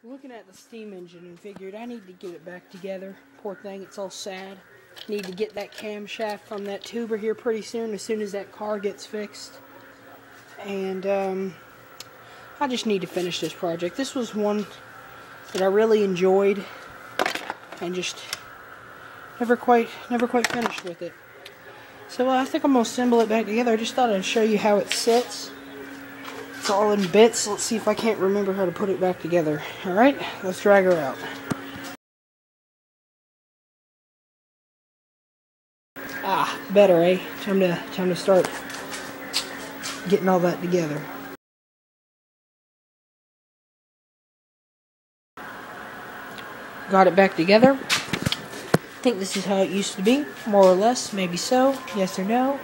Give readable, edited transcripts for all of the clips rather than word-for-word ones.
Looking at the steam engine and figured I need to get it back together. Poor thing, it's all sad. Need to get that camshaft from that tuber here pretty soon, as that car gets fixed. And I just need to finish this project. This was one that I really enjoyed and just never quite finished with it. So I think I'm going to assemble it back together. I just thought I'd show you how it sits. It's all in bits. Let's see if I can't remember how to put it back together. Alright, let's drag her out. Ah, better, eh? Time to start getting all that together. Got it back together. I think this is how it used to be, more or less, maybe so, yes or no.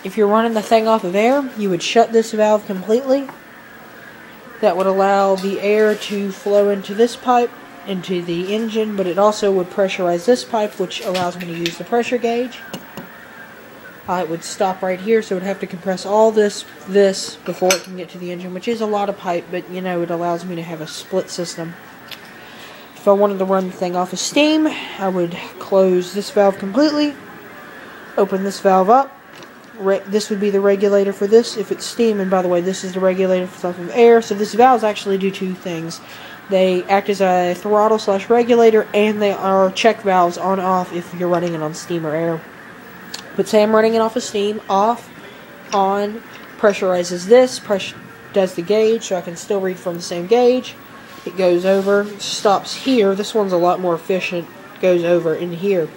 If you're running the thing off of air, you would shut this valve completely. That would allow the air to flow into this pipe, into the engine, but it also would pressurize this pipe, which allows me to use the pressure gauge. It would stop right here, so it would have to compress all this before it can get to the engine, which is a lot of pipe, but you know, it allows me to have a split system. If I wanted to run the thing off of steam, I would close this valve completely, open this valve up. This would be the regulator for this if it's steam, and by the way, this is the regulator for stuff of air. So this valves actually do two things. They act as a throttle/regulator, and they are check valves on/off if you're running it on steam or air. But say I'm running it off of steam, off, on, pressurizes this, does the gauge, so I can still read from the same gauge. It goes over, stops here. This one's a lot more efficient. Goes over in here.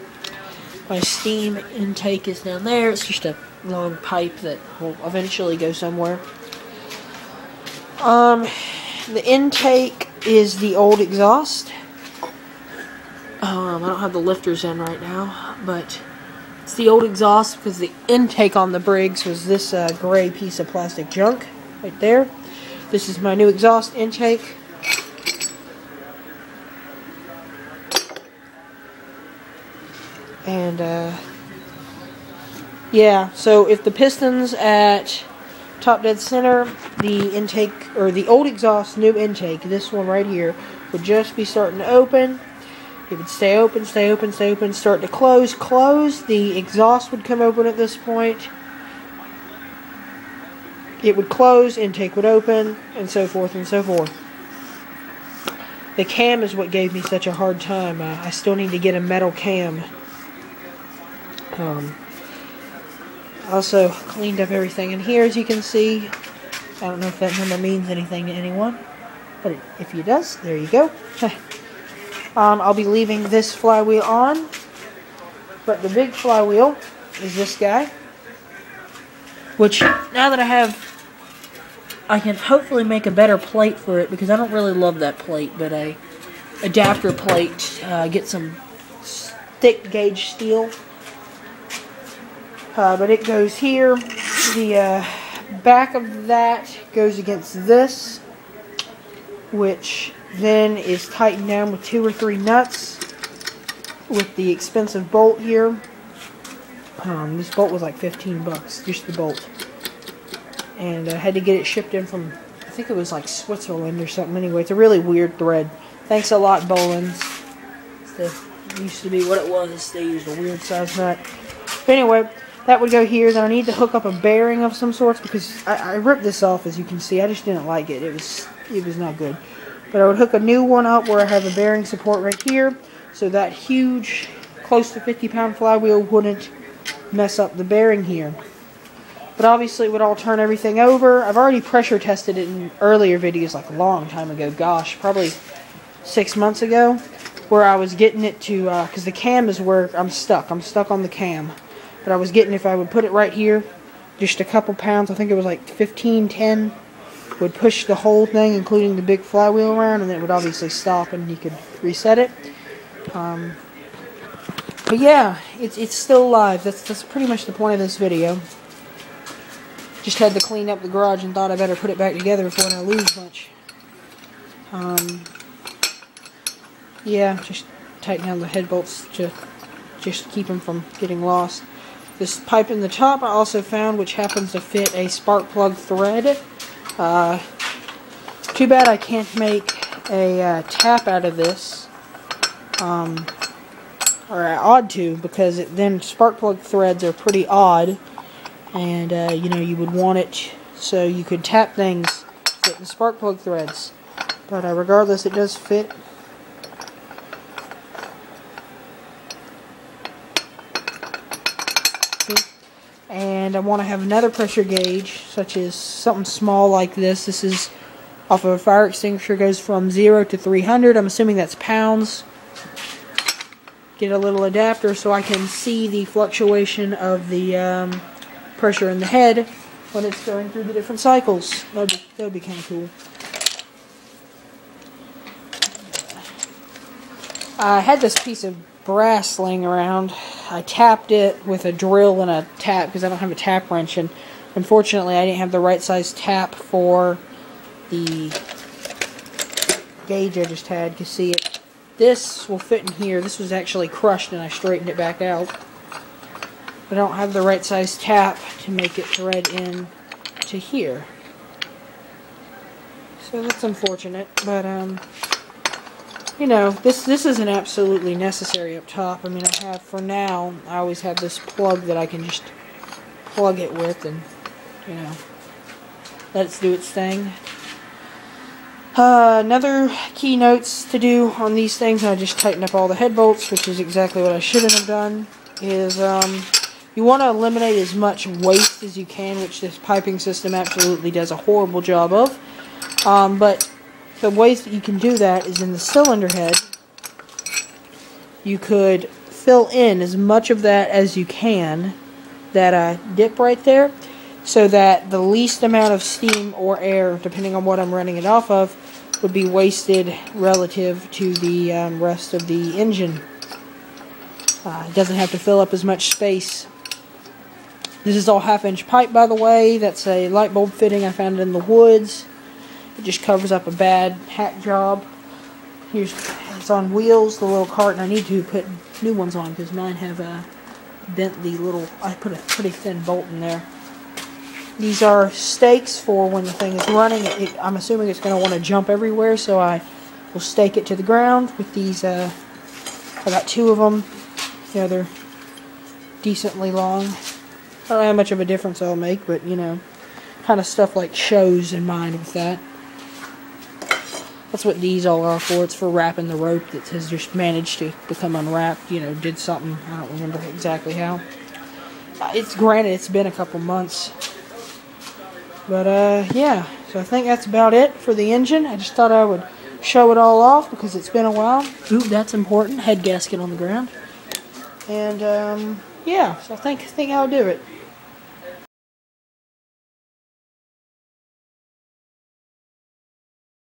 My steam intake is down there. It's just a long pipe that will eventually go somewhere. The intake is the old exhaust. I don't have the lifters in right now, but it's the old exhaust because the intake on the Briggs was this gray piece of plastic junk right there. This is my new exhaust intake. And yeah, so if the piston's at top dead center, the intake, or the old exhaust new intake, this one right here, would just be starting to open. It would stay open, stay open, stay open, start to close, close. The exhaust would come open at this point. It would close, intake would open, and so forth and so forth. The cam is what gave me such a hard time. I still need to get a metal cam. Also cleaned up everything in here, as you can see. I don't know if that number means anything to anyone, but if it does, there you go. I'll be leaving this flywheel on, but the big flywheel is this guy, which now that I can hopefully make a better plate for it, because I don't really love that plate, but a adapter plate, get some thick gauge steel. But it goes here. The back of that goes against this, which then is tightened down with 2 or 3 nuts with the expensive bolt here. This bolt was like 15 bucks, just the bolt. And I had to get it shipped in from, I think it was like Switzerland or something. Anyway, it's a really weird thread. Thanks a lot, Bolins. It used to be what it was. They used a weird size nut. But anyway, that would go here. Then I need to hook up a bearing of some sorts, because I ripped this off, as you can see. I just didn't like it. It was not good. But I would hook a new one up where I have a bearing support right here, so that huge, close to 50-pound flywheel wouldn't mess up the bearing here. But obviously it would all turn everything over. I've already pressure tested it in earlier videos, like a long time ago. Gosh, probably 6 months ago, where I was getting it to, because the cam is where I'm stuck. I'm stuck on the cam. But I was getting, if I would put it right here, just a couple pounds, I think it was like 15, 10, would push the whole thing, including the big flywheel around, and then it would obviously stop and you could reset it. But yeah, it's still alive. That's pretty much the point of this video. Just had to clean up the garage and thought I better put it back together before I lose much. Yeah, just tighten down the head bolts to just keep them from getting lost. This pipe in the top I also found, which happens to fit a spark plug thread. Too bad I can't make a tap out of this. Or I ought to, because then spark plug threads are pretty odd. And, you know, you would want it so you could tap things fit in spark plug threads. But regardless, it does fit. And I want to have another pressure gauge, such as something small like this. This is off of a fire extinguisher, goes from 0 to 300. I'm assuming that's pounds. Get a little adapter so I can see the fluctuation of the pressure in the head when it's going through the different cycles. That would be kind of cool. I had this piece of brass laying around. I tapped it with a drill and a tap because I don't have a tap wrench, and unfortunately I didn't have the right size tap for the gauge I just had. You can see it. This will fit in here. This was actually crushed and I straightened it back out. But I don't have the right size tap to make it thread in to here. So that's unfortunate, but you know, this isn't absolutely necessary up top. I mean, I have, for now, I always have this plug that I can just plug it with and, you know, let it do its thing. Another key notes to do on these things, and I just tightened up all the head bolts, which is exactly what I shouldn't have done, is you want to eliminate as much waste as you can, which this piping system absolutely does a horrible job of. But the ways that you can do that is in the cylinder head. You could fill in as much of that as you can, that dip right there, so that the least amount of steam or air, depending on what I'm running it off of, would be wasted relative to the rest of the engine. It doesn't have to fill up as much space. This is all 1/2-inch pipe, by the way. That's a light bulb fitting. I found it in the woods. It just covers up a bad hack job. It's on wheels, the little cart, and I need to put new ones on because mine have bent the little. I put a pretty thin bolt in there. These are stakes for when the thing is running. I'm assuming it's going to want to jump everywhere, so I will stake it to the ground with these. I got 2 of them. Yeah, they're decently long. I don't know how much of a difference it'll make, but you know, kind of stuff like shows in mind with that. That's what these all are for. It's for wrapping the rope that has just managed to become unwrapped. You know, did something. I don't remember exactly how. It's granted, it's been a couple months. But, yeah. So I think that's about it for the engine. I just thought I would show it all off because it's been a while. Ooh, that's important. Head gasket on the ground. And, yeah. So I think I'll do it.